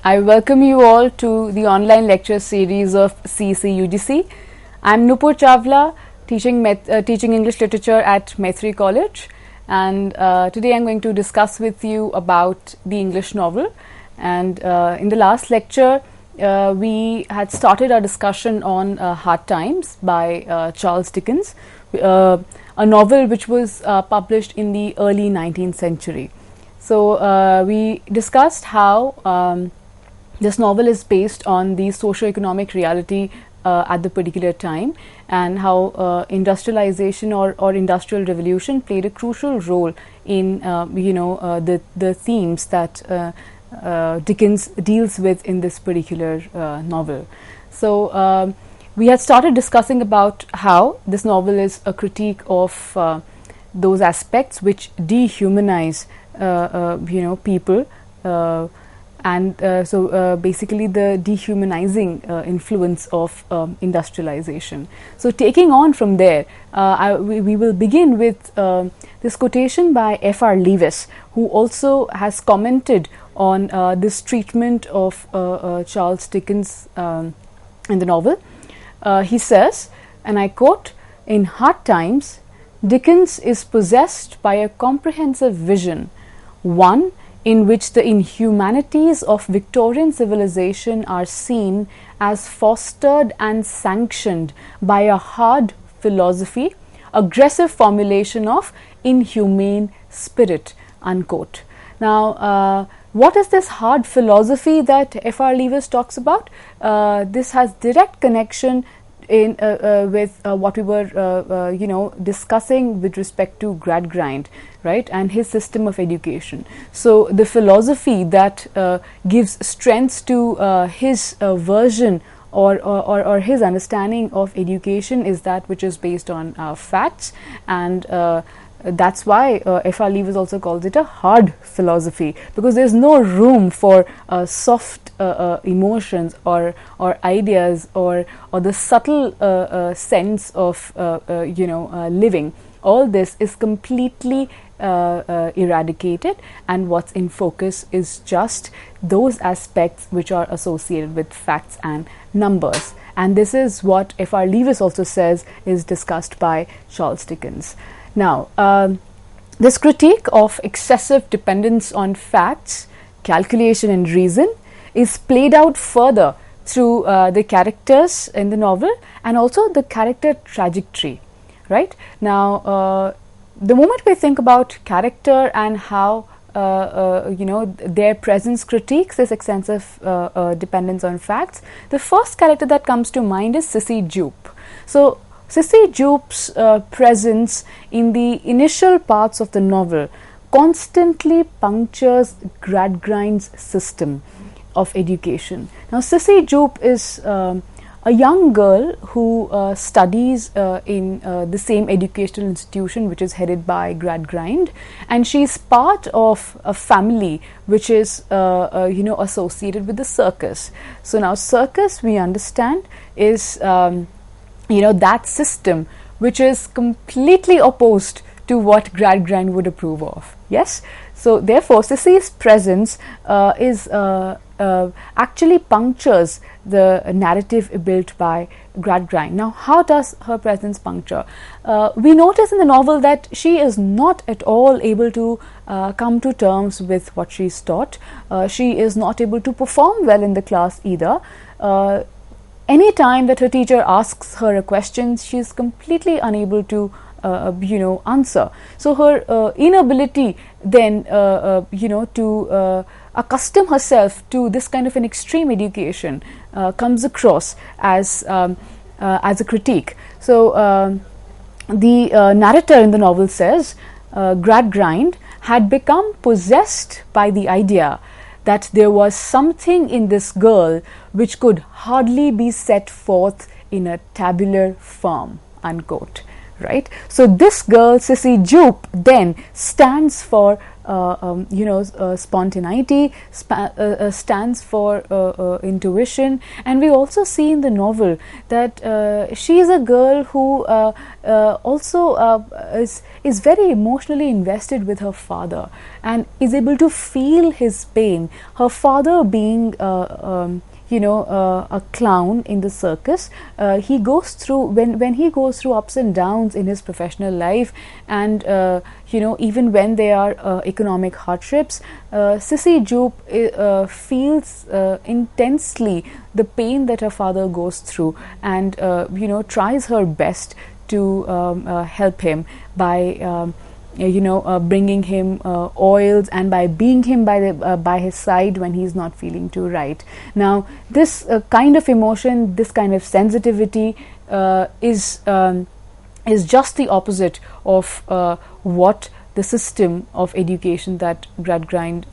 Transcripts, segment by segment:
I welcome you all to the online lecture series of CEC-UGC. I'm Nupur Chawla, teaching English literature at Maitri College, and today I'm going to discuss with you about the English novel. And in the last lecture, we had started our discussion on Hard Times by Charles Dickens, a novel which was published in the early 19th century. So we discussed how this novel is based on the socio-economic reality at the particular time, and how industrialization or industrial revolution played a crucial role in the themes that Dickens deals with in this particular novel. So we had started discussing about how this novel is a critique of those aspects which dehumanize people, and so basically the dehumanizing influence of industrialization. So taking on from there, we will begin with this quotation by F.R. Lewis, who also has commented on this treatment of Charles Dickens in the novel. He says, and I quote, "In Hard Times, Dickens is possessed by a comprehensive vision, one in which the inhumanities of Victorian civilization are seen as fostered and sanctioned by a hard philosophy, aggressive formulation of inhumane spirit," unquote. Now, what is this hard philosophy that F.R. Lewis talks about? This has direct connection in with what we were discussing with respect to Gradgrind, right, and his system of education. So the philosophy that gives strength to his version or his understanding of education is that which is based on facts, and that's why F.R. Lewis also calls it a hard philosophy, because there's no room for soft emotions or ideas or the subtle sense of living. All this is completely eradicated, and what's in focus is just those aspects which are associated with facts and numbers. And this is what F.R. Lewis also says is discussed by Charles Dickens. Now, this critique of excessive dependence on facts, calculation and reason is played out further through the characters in the novel and also the character trajectory, right? Now, the moment we think about character and how their presence critiques this extensive dependence on facts, the first character that comes to mind is issy-Joop. So issy-Joop's presence in the initial parts of the novel constantly punctures Gradgrind's system of education. Now, issy-Joop is a young girl who studies in the same educational institution which is headed by Gradgrind, and she is part of a family which is associated with the circus. So now circus, we understand, is that system which is completely opposed to what Gradgrind would approve of. Yes, so therefore Sissy's presence is actually punctures the narrative built by Gradgrind. Now, how does her presence puncture? We notice in the novel that she is not at all able to come to terms with what she's taught. She is not able to perform well in the class either. Any time that her teacher asks her a question, she is completely unable to answer. So her inability then to accustom herself to this kind of an extreme education comes across as a critique. So the narrator in the novel says Gradgrind had become possessed by the idea that there was something in this girl which could hardly be set forth in a tabular form, unquote. right? So this girl, issy-Joop, then stands for spontaneity, stands for intuition. And we also see in the novel that she is a girl who also is very emotionally invested with her father and is able to feel his pain. Her father being a clown in the circus, he goes through, when he goes through ups and downs in his professional life, and even when there are economic hardships, issy-Joop feels intensely the pain that her father goes through, and tries her best to help him by bringing him oils, and by being him by his side when he's not feeling too right. Now, this kind of emotion, this kind of sensitivity is just the opposite of what the system of education that Gradgrind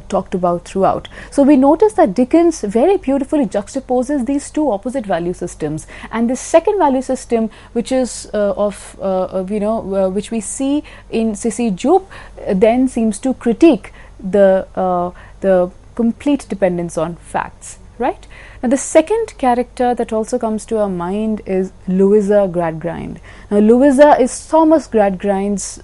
talked about throughout. So we notice that Dickens very beautifully juxtaposes these two opposite value systems, and the second value system, which is which we see in issy-Joop, then seems to critique the complete dependence on facts, right? Now, the second character that also comes to our mind is Louisa Gradgrind. Now, Louisa is Thomas Gradgrind's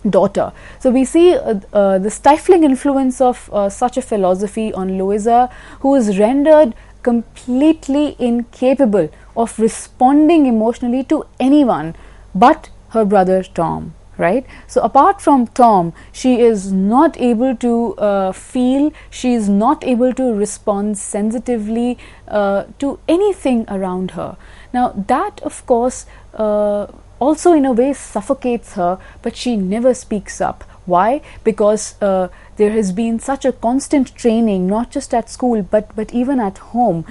daughter. So we see the stifling influence of such a philosophy on Louisa, who is rendered completely incapable of responding emotionally to anyone but her brother Tom. Right? So apart from Tom, she is not able to feel, she is not able to respond sensitively to anything around her. Now, that of course also in a way suffocates her, but she never speaks up. Why? Because there has been such a constant training, not just at school but even at home,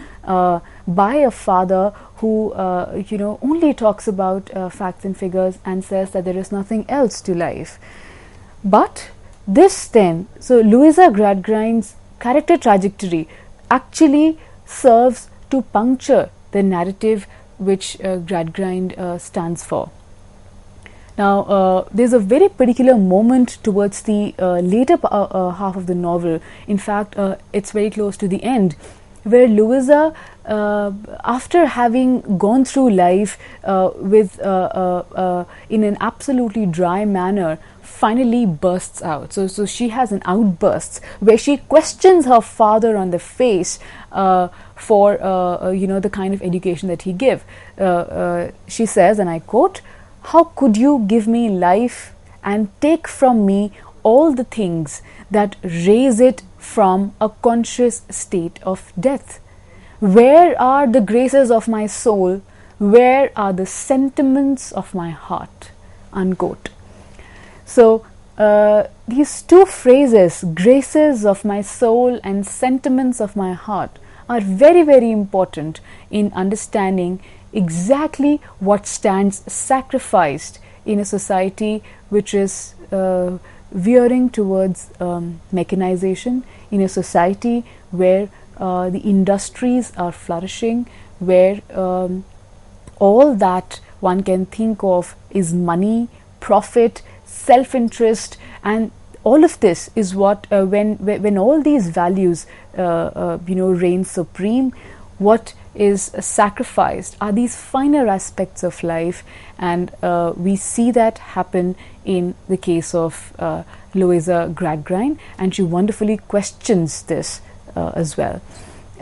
by a father who only talks about facts and figures and says that there is nothing else to life. But this then, so Louisa Gradgrind's character trajectory actually serves to puncture the narrative which Gradgrind stands for. Now, there's a very particular moment towards the later half of the novel. In fact, it's very close to the end, where Louisa, after having gone through life with in an absolutely dry manner, finally bursts out. So she has an outburst where she questions her father on the face for the kind of education that he gave. She says, and I quote, "How could you give me life and take from me all the things that raise it from a conscious state of death? Where are the graces of my soul? Where are the sentiments of my heart?" Unquote. So these two phrases, graces of my soul and sentiments of my heart, are very, very important in understanding exactly what stands sacrificed in a society which is veering towards mechanization, in a society where the industries are flourishing, where all that one can think of is money, profit, self-interest, and all of this is what when all these values reign supreme, what is sacrificed are these finer aspects of life, and we see that happen in the case of Louisa Gradgrind, and she wonderfully questions this as well.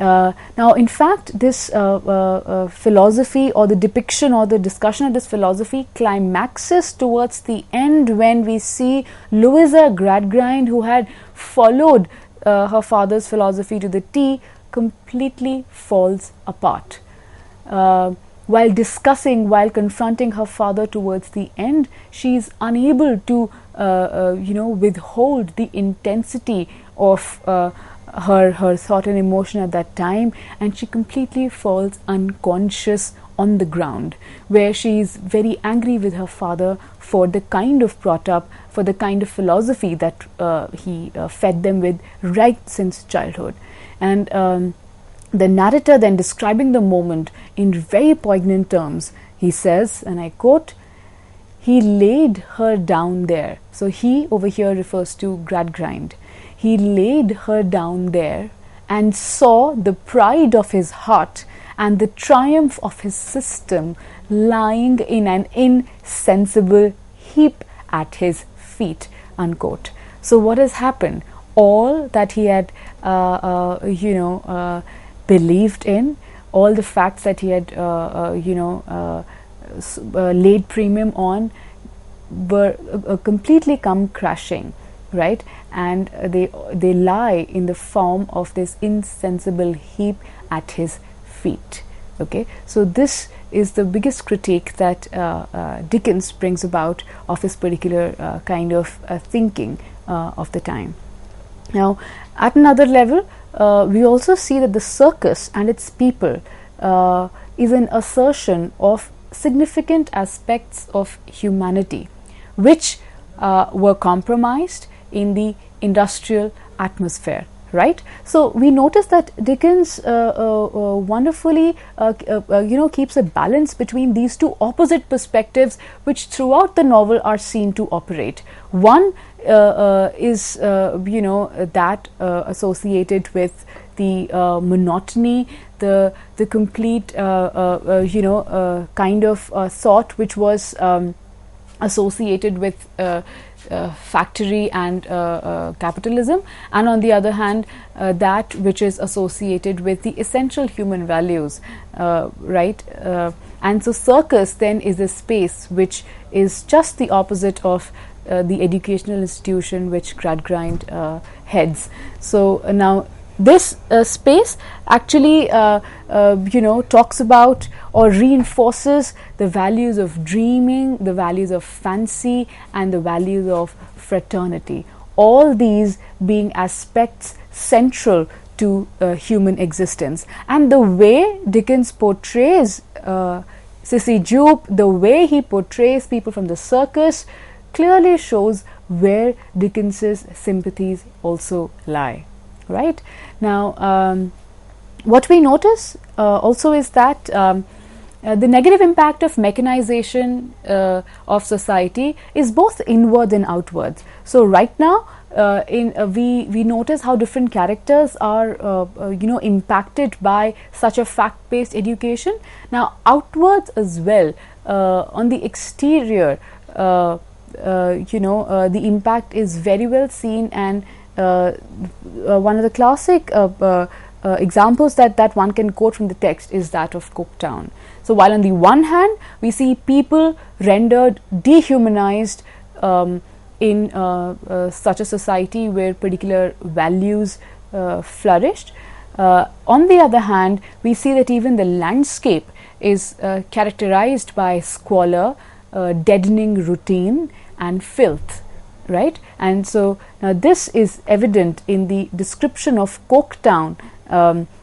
Now, in fact, this philosophy, or the depiction or the discussion of this philosophy, climaxes towards the end when we see Louisa Gradgrind, who had followed her father's philosophy to the T, completely falls apart. While confronting her father towards the end, she is unable to withhold the intensity of her thought and emotion at that time, and she completely falls unconscious on the ground, where she is very angry with her father for the kind of brought up, for the kind of philosophy that he fed them with right since childhood. And the narrator then, describing the moment in very poignant terms, He says, and I quote, "He laid her down there." So he over here refers to Gradgrind. "He laid her down there and saw the pride of his heart and the triumph of his system lying in an insensible heap at his feet," unquote. So what has happened? All that he had, believed in, all the facts that he had, laid premium on, were completely come crashing, right? And they lie in the form of this insensible heap at his feet. Okay, so this is the biggest critique that Dickens brings about of this particular kind of thinking of the time. Now, at another level, we also see that the circus and its people is an assertion of significant aspects of humanity, which were compromised in the industrial atmosphere, right? So we notice that Dickens wonderfully keeps a balance between these two opposite perspectives, which throughout the novel are seen to operate. One is that associated with the monotony, the complete kind of thought which was associated with factory and capitalism, and on the other hand that which is associated with the essential human values, right? And so Circus then is a space which is just the opposite of the educational institution which Gradgrind heads. So now this space actually talks about or reinforces the values of dreaming, the values of fancy, and the values of fraternity, all these being aspects central to human existence. And the way Dickens portrays IsssyJoop, the way he portrays people from the circus, clearly shows where Dickens's sympathies also lie. Right now, what we notice also is that the negative impact of mechanization of society is both inward and outwards. So right now, we notice how different characters are impacted by such a fact-based education. Now outwards as well, on the exterior, the impact is very well seen, and one of the classic examples that one can quote from the text is that of Coketown. So while on the one hand we see people rendered dehumanized in such a society where particular values flourished, on the other hand we see that even the landscape is characterized by squalor, deadening routine, and filth. Right, and so now this is evident in the description of Coketown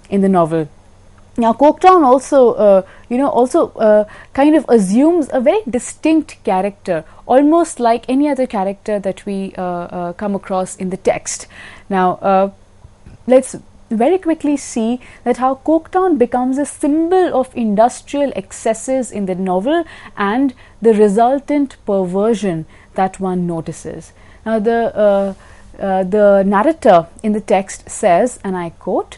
in the novel. Now Coketown also kind of assumes a very distinct character, almost like any other character that we come across in the text. Now let's very quickly see that how Coketown becomes a symbol of industrial excesses in the novel and the resultant perversion that one notices. Now the narrator in the text says, and I quote,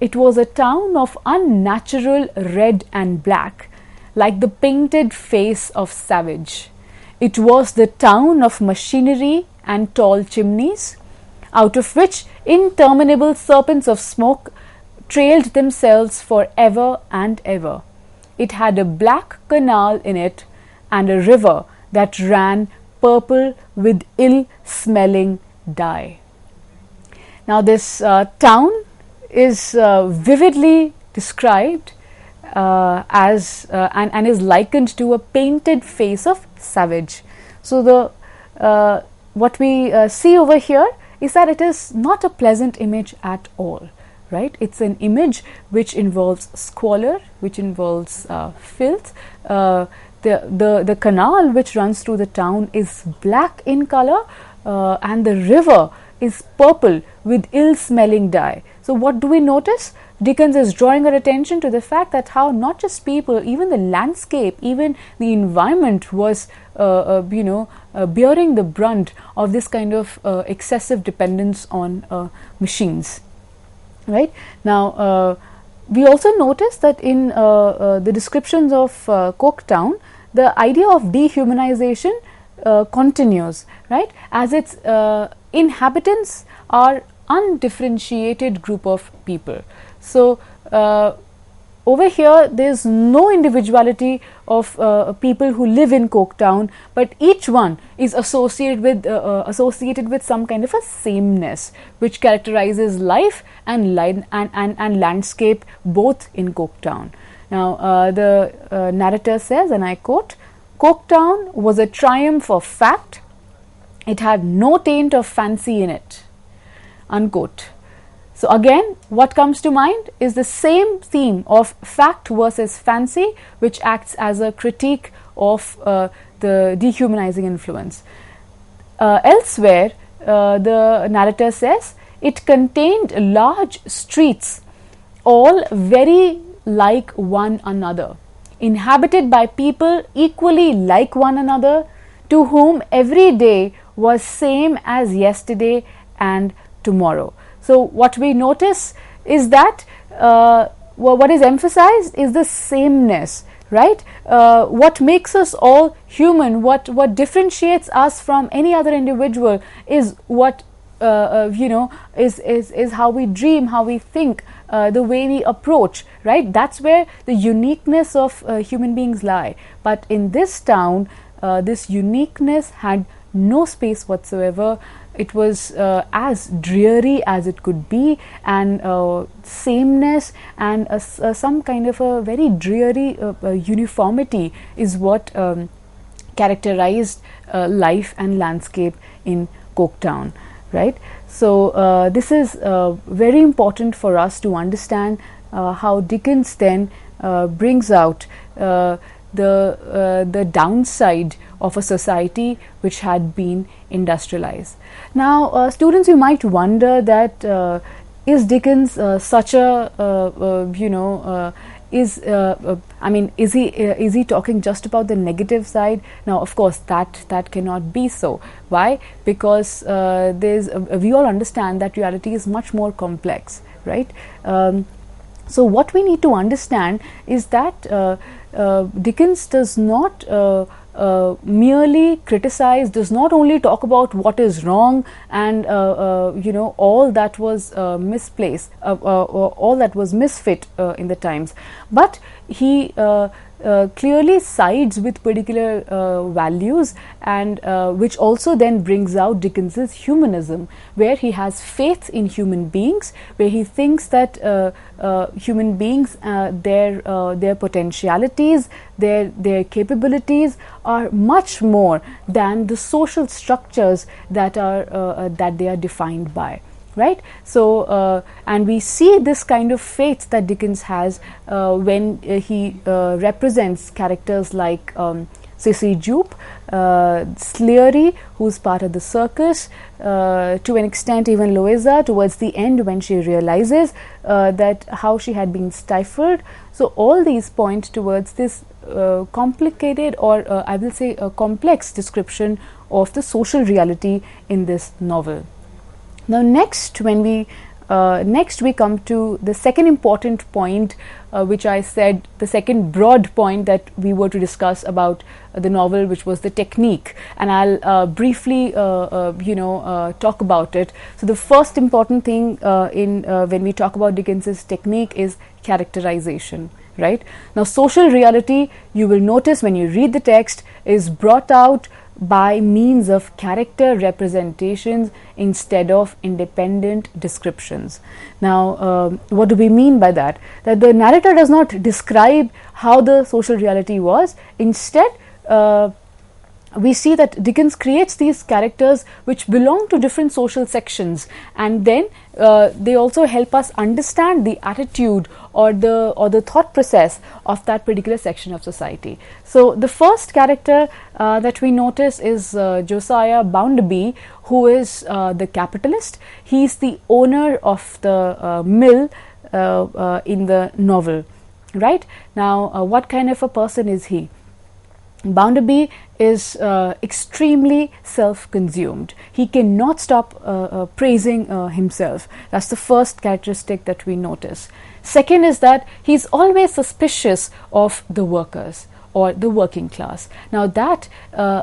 "It was a town of unnatural red and black, like the painted face of savage. It was the town of machinery and tall chimneys, out of which interminable serpents of smoke trailed themselves for ever and ever. It had a black canal in it and a river that ran purple with ill-smelling dye." Now this town is vividly described as and is likened to a painted face of savage. So the what we see over here is that it is not a pleasant image at all, right? It's an image which involves squalor, which involves filth. The canal which runs through the town is black in color, and the river is purple with ill-smelling dye. So what do we notice? Dickens is drawing our attention to the fact that how not just people, even the landscape, even the environment was bearing the brunt of this kind of excessive dependence on machines. Right now, we also notice that in the descriptions of Coketown, the idea of dehumanization continues, right, as its inhabitants are undifferentiated group of people. So over here there is no individuality of people who live in Coketown, but each one is associated with some kind of a sameness which characterizes life and landscape both in Coketown. Now the narrator says, and I quote, "Coketown was a triumph of fact. It had no taint of fancy in it." Unquote. So again, what comes to mind is the same theme of fact versus fancy, which acts as a critique of the dehumanizing influence. Elsewhere, the narrator says, "It contained large streets, all very like one another, inhabited by people equally like one another, to whom every day was same as yesterday and tomorrow." So what we notice is that what is emphasized is the sameness, right? What makes us all human, what differentiates us from any other individual is what is how we dream, how we think, the way we approach, right? That's where the uniqueness of human beings lie. But in this town, this uniqueness had no space whatsoever. It was as dreary as it could be, and sameness and some kind of a very dreary uniformity is what characterized life and landscape in Coketown, right? So this is very important for us to understand how Dickens then brings out the downside of a society which had been industrialized. Now, students, you might wonder that is Dickens such a is he talking just about the negative side? Now, of course, that cannot be so. Why? Because we all understand that reality is much more complex, right? So what we need to understand is that Dickens does not merely criticize, does not only talk about what is wrong and all that was misplaced, all that was misfit in the times, but he clearly sides with particular values, and which also then brings out Dickens's humanism, where he has faith in human beings, where he thinks that human beings, their potentialities, their capabilities are much more than the social structures that they are defined by. Right? So, and we see this kind of faith that Dickens has when he represents characters like CEC-UGC, Sleary, who's part of the circus, to an extent even Louise towards the end when she realizes that how she had been stifled. So all these point towards this complicated, or I will say a complex description of the social reality in this novel. Now next we come to the second important point, which I said, the second broad point that we were to discuss about the novel, which was the technique, and I'll briefly talk about it. So the first important thing when we talk about Dickens's technique is characterization. Right? Now social reality, you will notice when you read the text, is brought out by means of character representations instead of independent descriptions. Now, what do we mean by that? That the narrator does not describe how the social reality was. Instead, we see that Dickens creates these characters which belong to different social sections, and then they also help us understand the attitude or the thought process of that particular section of society. So the first character that we notice is Josiah Bounderby, who is the capitalist. He is the owner of the mill in the novel, right? Now, what kind of a person is he? Bounderby is extremely self-consumed. He cannot stop praising himself. That's the first characteristic that we notice. Second is that he's always suspicious of the workers or the working class. Now that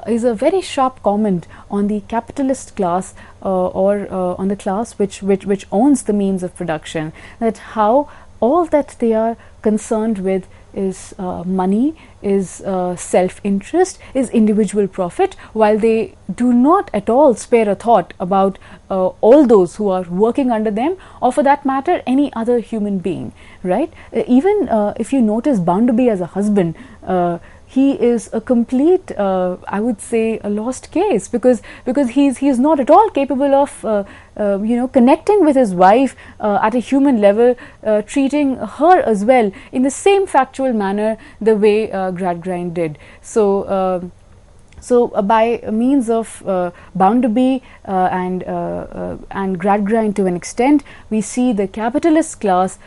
is a very sharp comment on the capitalist class or on the class which owns the means of production, that how all that they are concerned with is money, is self-interest, is individual profit, while they do not at all spare a thought about all those who are working under them, or for that matter any other human being, right? Even if you notice Bounderby as a husband, he is a complete, I would say, a lost case, because he's not at all capable of connecting with his wife at a human level, treating her as well in the same factual manner the way Gradgrind did. So by means of Bounderby and Gradgrind to an extent, we see the capitalist class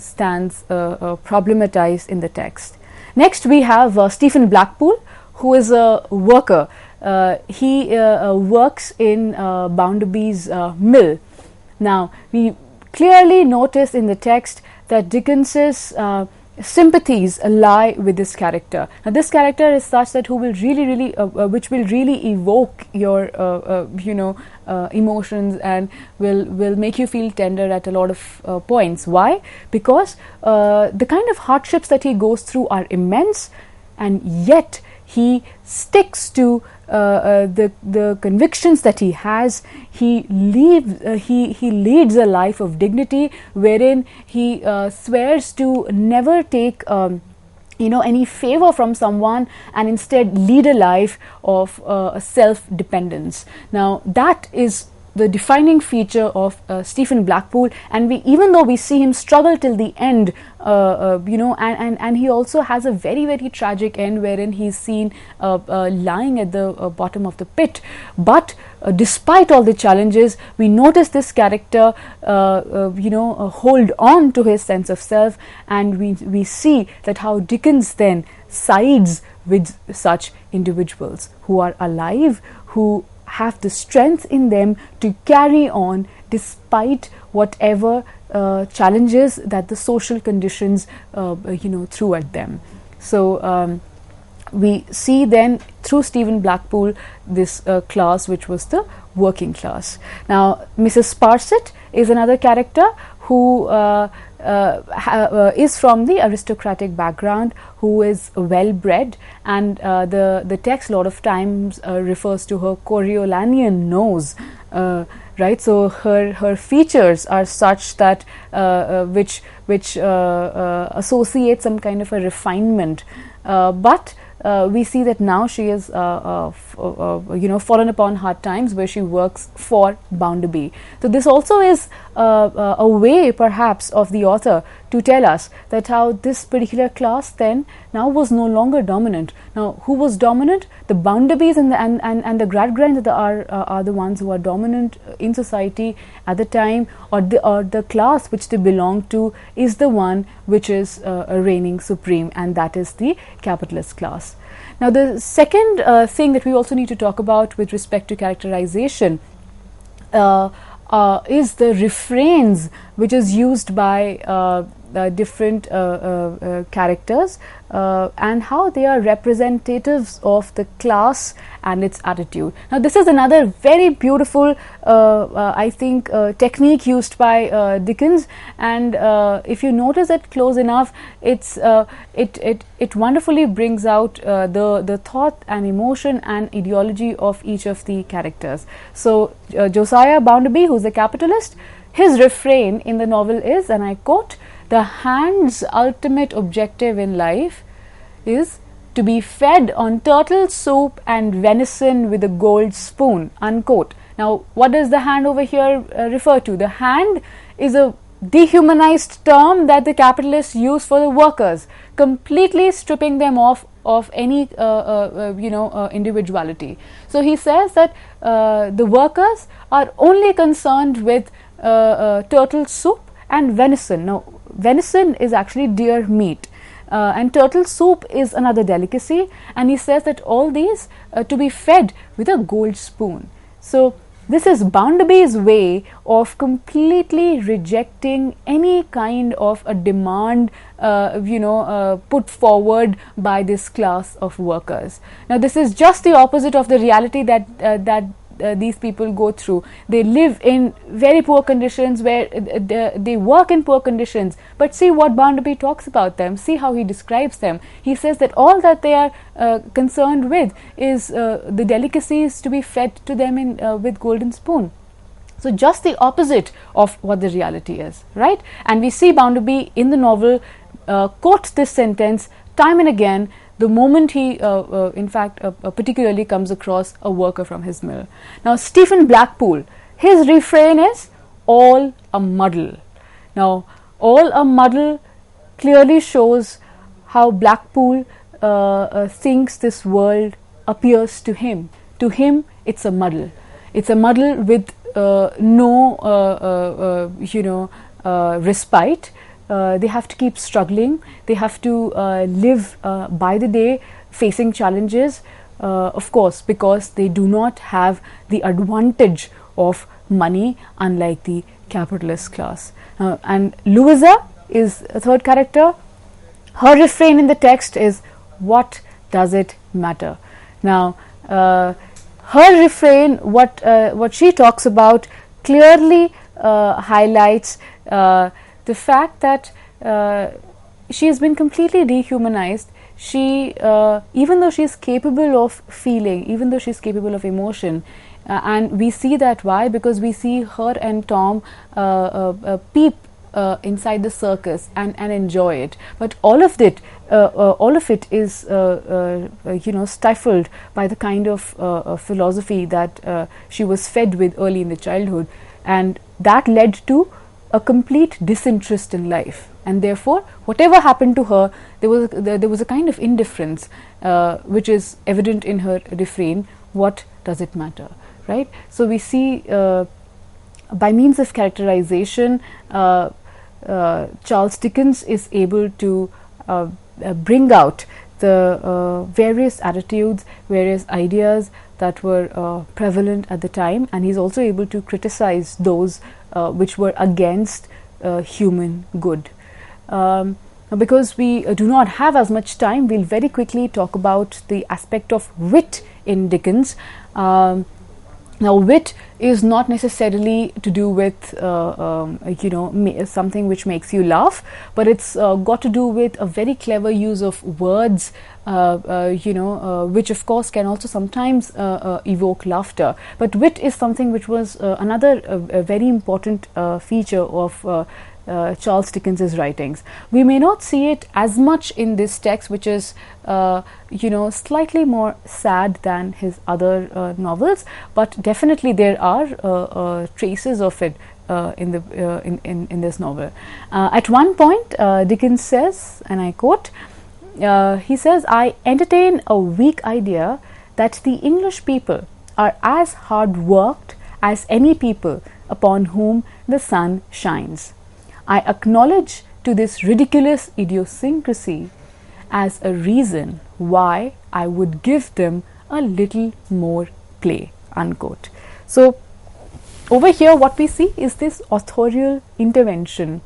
stands problematized in the text. Next we have Stephen Blackpool, who is a worker. He works in Bounderby's mill. Now we clearly notice in the text that Dickens's sympathies lie with this character. Now this character is such that who will really which will really evoke your emotions and will make you feel tender at a lot of points. Why? Because the kind of hardships that he goes through are immense, and yet he sticks to the convictions that he has. He leads a life of dignity, wherein he swears to never take any favor from someone, and instead lead a life of self-dependence. Now that is the defining feature of Stephen Blackpool, and even though we see him struggle till the end, and he also has a very tragic end wherein he's seen lying at the bottom of the pit, but despite all the challenges, we notice this character hold on to his sense of self, and we see that how Dickens then sides with such individuals who are alive, who have the strength in them to carry on despite whatever challenges that the social conditions threw at them. So we see then through Stephen Blackpool this class which was the working class. Now Mrs. Sparsit is another character who is from the aristocratic background, who is well bred, and the text a lot of times refers to her Coriolanian nose, right? So her features are such that which associate some kind of a refinement, but we see that now she is fallen upon hard times, where she works for Bounderby. So this also is a way perhaps of the author to tell us that how this particular class then now was no longer dominant. Now who was dominant? The Boundarbys and the Gradgrinds are the ones who are dominant in society at the time, or the class which they belong to is the one which is reigning supreme, and that is the capitalist class. Now the second thing that we also need to talk about with respect to characterization is the refrains which is used by different characters and how they are representatives of the class and its attitude. Now this is another very beautiful I think technique used by Dickens, and if you notice it close enough, it wonderfully brings out the thought and emotion and ideology of each of the characters. So Josiah Bounderby, who's a capitalist, his refrain in the novel is, and I quote, "The hand's ultimate objective in life is to be fed on turtle soup and venison with a gold spoon," unquote. Now what does the hand over here refer to? The hand is a dehumanized term that the capitalists use for the workers, completely stripping them off of any individuality. So he says that the workers are only concerned with turtle soup and venison. Now venison is actually deer meat. And turtle soup is another delicacy, and he says that all these to be fed with a gold spoon. So this is Bounderby's way of completely rejecting any kind of a demand put forward by this class of workers. Now this is just the opposite of the reality that these people go through. They live in very poor conditions, where they work in poor conditions, but see what Bounderby talks about them, see how he describes them. He says that all that they are concerned with is the delicacies to be fed to them with golden spoon. So just the opposite of what the reality is, right? And we see Bounderby in the novel quote this sentence time and again the moment he particularly comes across a worker from his mill. Now Stephen Blackpool, his refrain is all a muddle. Now all a muddle clearly shows how Blackpool thinks this world appears to him. To him it's a muddle. It's a muddle with no respite. They have to keep struggling. They have to live by the day, facing challenges, of course, because they do not have the advantage of money, unlike the capitalist class. And Louisa is a third character. Her refrain in the text is, "What does it matter?" Now, her refrain, what she talks about, clearly highlights the fact that she has been completely dehumanized. She, even though she is capable of feeling, even though she is capable of emotion, and we see that why? Because we see her and Tom peep inside the circus and enjoy it. But all of it is stifled by the kind of philosophy that she was fed with early in the childhood, and that led to a complete disinterest in life. And therefore, whatever happened to her, there was a kind of indifference which is evident in her refrain. What does it matter, right? So we see by means of characterization, Charles Dickens is able to bring out the various attitudes, various ideas that were prevalent at the time, and he's also able to criticize those which were against human good. Because we do not have as much time, we'll very quickly talk about the aspect of wit in Dickens. Now, wit is not necessarily to do with something which makes you laugh, but it's got to do with a very clever use of words, which of course can also sometimes evoke laughter. But wit is something which was another very important feature of Charles Dickens's writings. We may not see it as much in this text, which is slightly more sad than his other novels, but definitely there are traces of it in this novel. At one point, Dickens says, and I quote, he says, "I entertain a weak idea that the English people are as hard worked as any people upon whom the sun shines. I acknowledge to this ridiculous idiosyncrasy as a reason why I would give them a little more play," unquote. So over here what we see is this authorial intervention,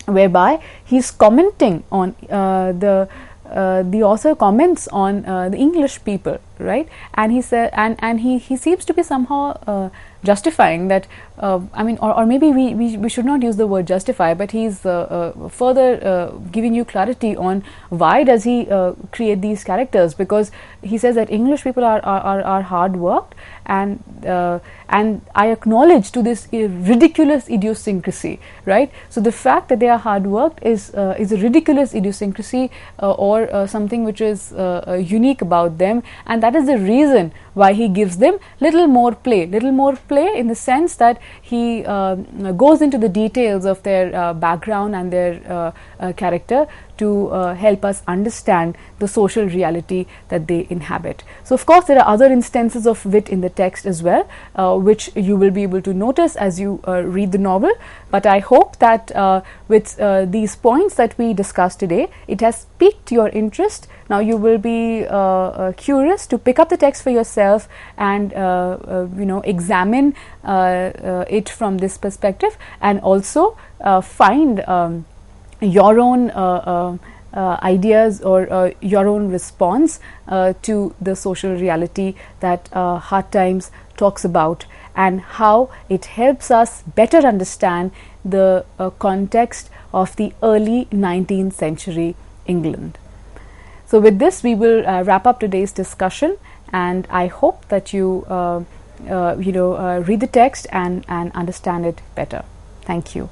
whereby he's commenting on the author comments on the English people, right? And he said, and he seems to be somehow justifying that, or maybe we should not use the word justify, but he's further giving you clarity on why does he create these characters, because he says that English people are hard worked, and I acknowledge to this ridiculous idiosyncrasy, right? So the fact that they are hard worked is a ridiculous idiosyncrasy or something which is unique about them, and that is the reason why he gives them little more play in the sense that he goes into the details of their background and their character to help us understand the social reality that they inhabit. So of course there are other instances of wit in the text as well, which you will be able to notice as you read the novel, but I hope that with these points that we discussed today, it has piqued your interest. Now you will be curious to pick up the text for yourself and examine it from this perspective, and also find your own ideas or your own response to the social reality that Hard Times talks about, and how it helps us better understand the context of the early 19th century England. So with this we will wrap up today's discussion, and I hope that you read the text and understand it better. Thank you.